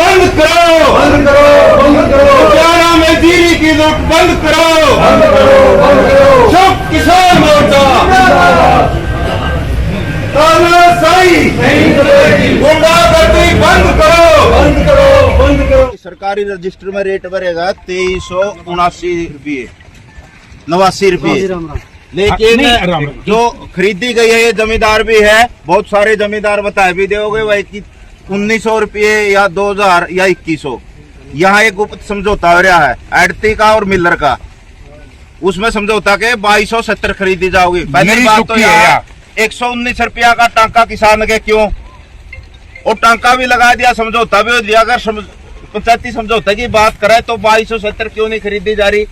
बंद करो, बंद करो, बंद करो। हरियाणा में जीरी की लूट बंद करो, बंद करो, बंद करो। सब किसान मोर्चा तानाशाही नहीं चलेगी। गुंडागर्दी बंद करो, बंद करो, बंद करो। सरकारी रजिस्टर में रेट भरेगा 2379 रुपये लेकिन जो खरीदी गई है ये जमींदार भी है, बहुत सारे जमींदार बताए भी दोगे भाई कि 1900 रुपये या 2000 या 2100। यहाँ एक गुप्त समझौता हो रहा है एडती का और मिलर का, उसमें समझौता के 2270 खरीदी जाओगी। पहली बात तो यार 119 रुपया का टांका किसान के क्यों, और टांका भी लगा दिया, समझौता भी हो दिया। अगर पंचायती समझौते की बात करें तो 2270 क्यों नहीं खरीदी जा रही,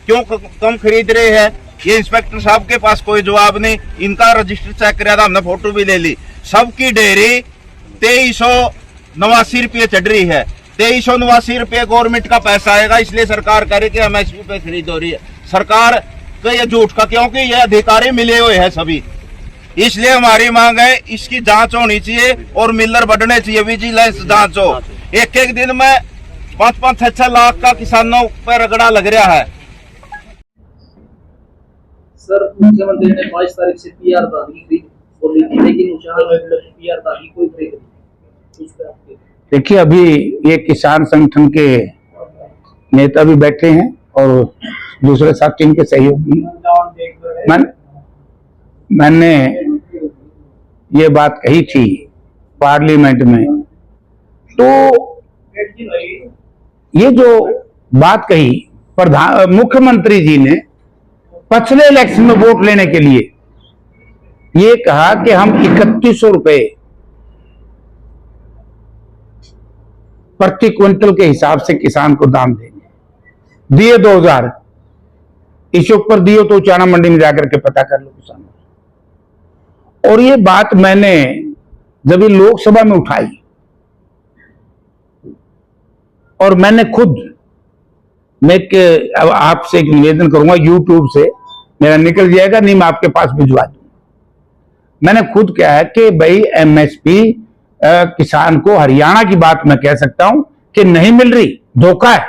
क्यों कम खरीद रहे हैं? ये इंस्पेक्टर साहब के पास कोई जवाब नहीं। इनका रजिस्टर चेक किया था हमने, फोटो भी ले ली। सबकी डेयरी 2389 रुपये चढ़ रही है। 2389 रुपये गवर्नमेंट का पैसा आएगा, इसलिए सरकार कह रही कि MSP पे खरीद हो रही है। सरकार का ये झूठ का, क्योंकि ये अधिकारी मिले हुए हैं सभी, इसलिए हमारी मांग है इसकी जांच होनी चाहिए और मिलर बढ़ने चाहिए, विजिलेंस जांच हो। एक एक दिन में 5-5, 6-6 लाख का किसानों पर रगड़ा लग रहा है। सर, मुख्यमंत्री ने 22 तारीख से PR दागी खरीद बोली थी, लेकिन PR दागी कोई खरीद नहीं। देखिए, अभी ये किसान संगठन के नेता भी बैठे हैं और दूसरे साथी इनके सहयोगी। मैंने ये बात कही थी पार्लियामेंट में, तो ये जो बात कही मुख्यमंत्री जी ने पिछले इलेक्शन में वोट लेने के लिए ये कहा कि हम 3100 रुपए प्रति क्विंटल के हिसाब से किसान को दाम देंगे। दिए 2000, इस ऊपर दिए तो चाना मंडी में जाकर के पता कर लो किसानों। और ये बात मैंने जब ये लोकसभा में उठाई और मैंने खुद, मैं आपसे एक निवेदन करूंगा, यूट्यूब से मेरा निकल जाएगा, नहीं मैं आपके पास भिजवा दूंगा। मैंने खुद कहा है कि भाई MSP किसान को, हरियाणा की बात मैं कह सकता हूं कि नहीं मिल रही, धोखा है।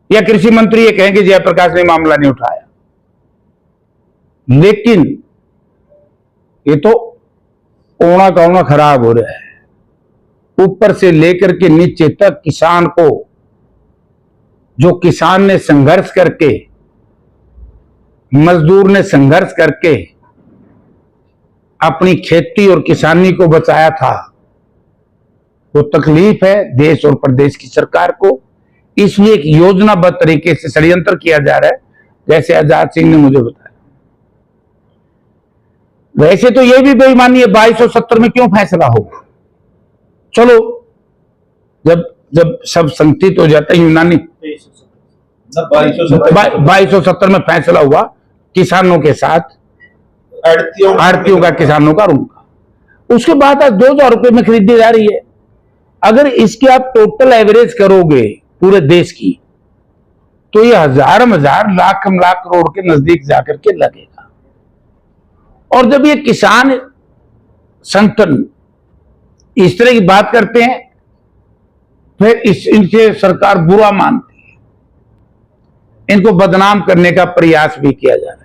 या कृषि मंत्री ये कहेंगे जयप्रकाश ने मामला नहीं उठाया, लेकिन ये तो ओना कौना खराब हो रहा है। ऊपर से लेकर के नीचे तक किसान को, जो किसान ने संघर्ष करके, मजदूर ने संघर्ष करके अपनी खेती और किसानी को बचाया था, वो तकलीफ है देश और प्रदेश की सरकार को। इसलिए एक योजनाबद्ध तरीके से षड्यंत्र किया जा रहा है, जैसे आजाद सिंह ने मुझे बताया। वैसे तो ये भी बेईमानी है, 2270 में क्यों फैसला होगा? चलो, जब सब संगठित हो जाता है, यूनानी 2270 में फैसला हुआ किसानों के साथ, आड़तियों का, किसानों का, उनका। उसके बाद आज 2000 रुपए में खरीदी जा रही है। अगर इसकी आप टोटल एवरेज करोगे पूरे देश की, तो ये हजार लाख करोड़ के नजदीक जाकर के लगेगा। और जब ये किसान संगठन इस तरह की बात करते हैं, फिर इनसे सरकार बुरा मानती है, इनको बदनाम करने का प्रयास भी किया जा रहा है।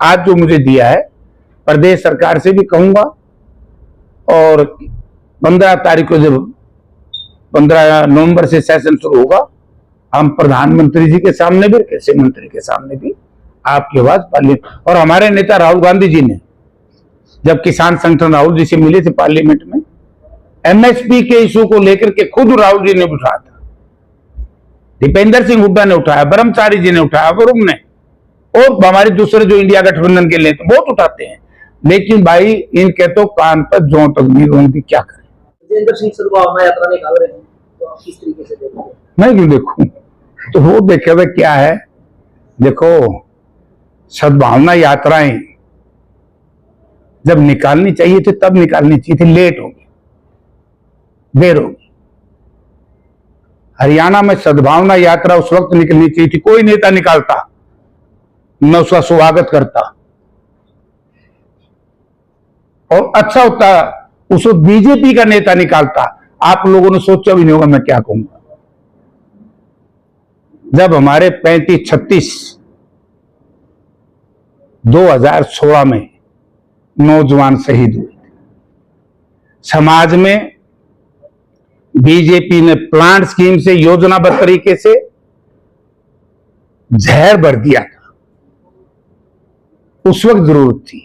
आज जो मुझे दिया है, प्रदेश सरकार से भी कहूंगा, और 15 तारीख को जब 15 नवंबर से सेशन शुरू होगा, हम प्रधानमंत्री जी के सामने भी, कृषि मंत्री के सामने भी आपकी आवाज पार्लियामेंट, और हमारे नेता राहुल गांधी जी ने जब किसान संगठन राहुल जी से मिले थे पार्लियामेंट में, MSP के इशू को लेकर के खुद राहुल जी ने उठाया था, दीपेंद्र सिंह हुड्डा ने उठाया, ब्रह्मचारी जी ने उठाया, वरुण ने, और हमारे दूसरे जो इंडिया गठबंधन के लिए तो बहुत उठाते हैं। लेकिन भाई इनके तो कान पर जो तक नहीं रोकती, क्या करें? गजेंद्र सिंह सद्भावना यात्रा निकाल रहे हैं, तो आप किस तरीके से देखते हैं? मैं क्यों देखूं? तो वो देखे हुए क्या है, देखो, सद्भावना यात्राएं जब निकालनी चाहिए थी तब निकालनी चाहिए थी, लेट होगी, देर होगी। हरियाणा में सद्भावना यात्रा उस वक्त निकलनी चाहिए थी, कोई नेता निकालता, मैं उसका स्वागत करता, और अच्छा होता उसको बीजेपी का नेता निकालता, आप लोगों ने सोचा भी नहीं होगा मैं क्या कहूंगा। जब हमारे 35-36 2016 में नौजवान शहीद हुए थे, समाज में बीजेपी ने प्लांट स्कीम से योजनाबद्ध तरीके से जहर भर दिया था। उस वक्त जरूरत थी,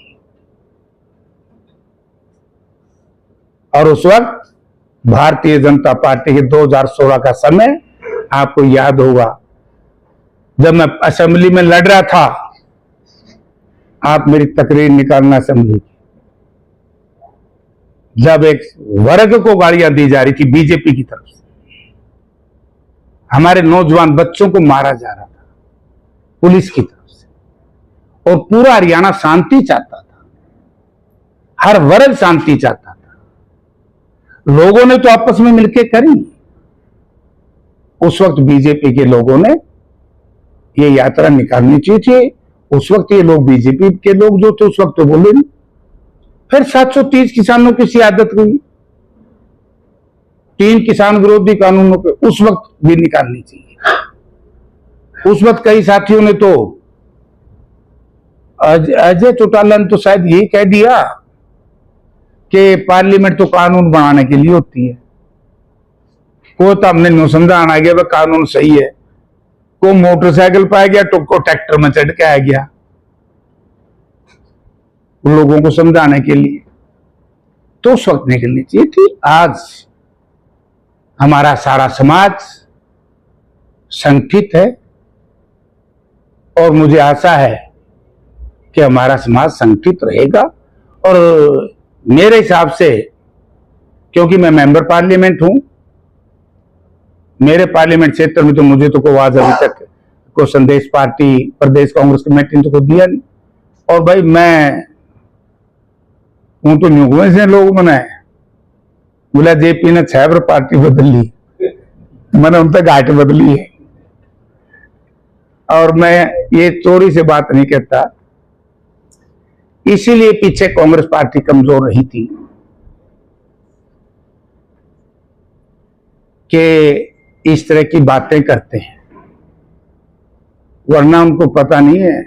और उस वक्त भारतीय जनता पार्टी के 2016 का समय आपको याद होगा, जब मैं असेंबली में लड़ रहा था, आप मेरी तकरीर निकालना असेंबली की, जब एक वर्ग को गालियां दी जा रही थी बीजेपी की तरफ से, हमारे नौजवान बच्चों को मारा जा रहा था पुलिस की तरफ से, और पूरा हरियाणा शांति चाहता था, हर वर्ग शांति चाहता था। लोगों ने तो आपस में मिलकर करी। उस वक्त बीजेपी के लोगों ने ये यात्रा निकालनी चाहिए थी। उस वक्त ये लोग बीजेपी के लोग जो थे उस वक्त तो बोले नहीं। फिर 730 किसानों की सियादत हुई, 3 किसान विरोधी कानूनों पे उस वक्त भी निकालनी चाहिए। उस वक्त कई साथियों ने तो, अजय चौटाला ने तो शायद यही कह दिया कि पार्लियामेंट तो कानून बनाने के लिए होती है। को तो हमने अनुसंधान आ गया वह कानून सही है, को मोटरसाइकिल पे आ गया तो को ट्रैक्टर में चढ़ के आ गया लोगों को समझाने के लिए। तो उस वक्त निकलनी चाहिए थी। आज हमारा सारा समाज संगठित है, और मुझे आशा है कि हमारा समाज संगठित रहेगा। और मेरे हिसाब से, क्योंकि मैं मेंबर पार्लियामेंट हूं, मेरे पार्लियामेंट क्षेत्र में तो मुझे तो कोई आवाज अभी तक को संदेश पार्टी प्रदेश कांग्रेस कमेटी ने तो को दिया नहीं। और भाई मैं हूं तो न्यूज से लोग बनाए बोला जेपी ने 6 बार पार्टी बदल ली, मैंने उन तक घाट बदली है। और मैं ये चोरी से बात नहीं कहता, इसीलिए पीछे कांग्रेस पार्टी कमजोर रही थी कि इस तरह की बातें करते हैं, वरना उनको पता नहीं है।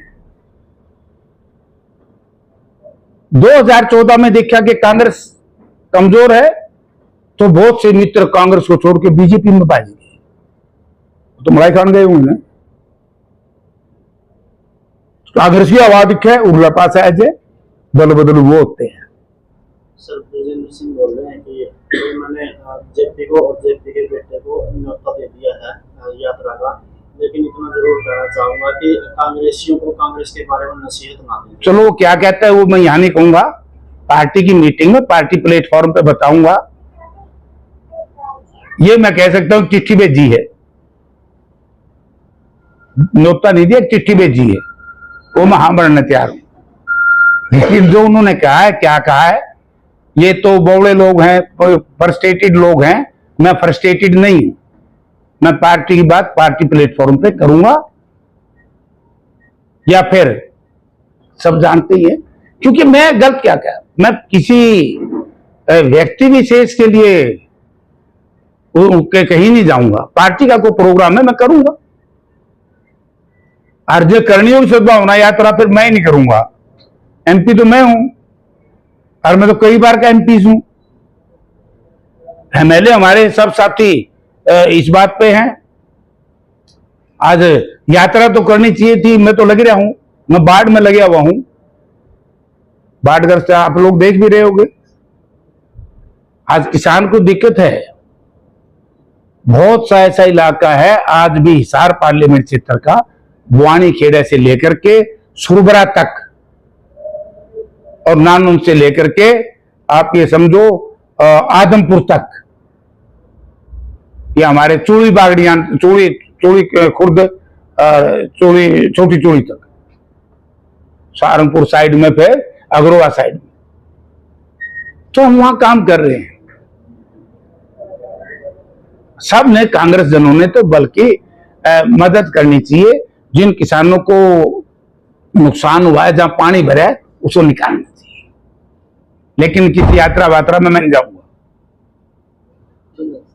2014 में देखा कि कांग्रेस कमजोर है तो बहुत से मित्र कांग्रेस को छोड़ के बीजेपी में भाग गए, तो मलाई खान गए होंगे। कांग्रेस की आवाज दिखे उर्ला पास है, अजय दल बदल वो होते हैं। सर ब्रजेंद्र सिंह बोल रहे हैं कि मैंने जेपी को और जेपी के बेटे को न्योता दे दिया है यात्रा का, लेकिन इतना जरूर कहना चाहूंगा कि कांग्रेसियों को कांग्रेस के बारे में नसीहत ना दें। चलो वो क्या कहता है वो मैं यहां नहीं कहूंगा, पार्टी की मीटिंग में पार्टी प्लेटफॉर्म पे बताऊंगा। ये मैं कह सकता हूं चिट्ठी भेजी है, न्योता नहीं दिया, चिट्ठी भेजी है, वो मैं हाँ बढ़ने तैयार हूं। लेकिन जो उन्होंने कहा है, क्या कहा है, ये तो बौड़े लोग हैं, फ्रस्ट्रेटेड लोग हैं। मैं फ्रस्ट्रेटेड नहीं हूं, मैं पार्टी की बात पार्टी प्लेटफॉर्म पे करूंगा, या फिर सब जानते ही है। क्योंकि मैं गलत क्या कहा, मैं किसी व्यक्ति विशेष के लिए कहीं नहीं जाऊंगा। पार्टी का कोई प्रोग्राम है मैं करूंगा, और जो करनी होगी सद्भावना यात्रा फिर मैं ही नहीं करूंगा। एमपी तो मैं हूं, और मैं तो कई बार का एमपी हूं। एमएलए हमारे सब साथी इस बात पे हैं। आज यात्रा तो करनी चाहिए थी, मैं तो लग रहा हूं, मैं बाढ़ में लगा हुआ हूं, बाढ़ग्रस्त आप लोग देख भी रहे होंगे। आज किसान को दिक्कत है, बहुत सा ऐसा इलाका है आज भी हिसार पार्लियामेंट क्षेत्र का, बुआनी खेड़ा से लेकर के सुरबरा तक और नानुम से लेकर के आप ये समझो आदमपुर तक, ये हमारे चूड़ी बागड़ियां, चूड़ी खुर्द, चूड़ी छोटी चूड़ी तक, सहारनपुर साइड में, फिर अग्रवा साइड में, तो हम वहां काम कर रहे हैं। सब ने, कांग्रेस जनों ने तो बल्कि मदद करनी चाहिए। जिन किसानों को नुकसान हुआ है, जहां पानी भरा है, उसको निकालना चाहिए। लेकिन किसी यात्रा वात्रा में मैं नहीं जाऊंगा। धन्यवाद।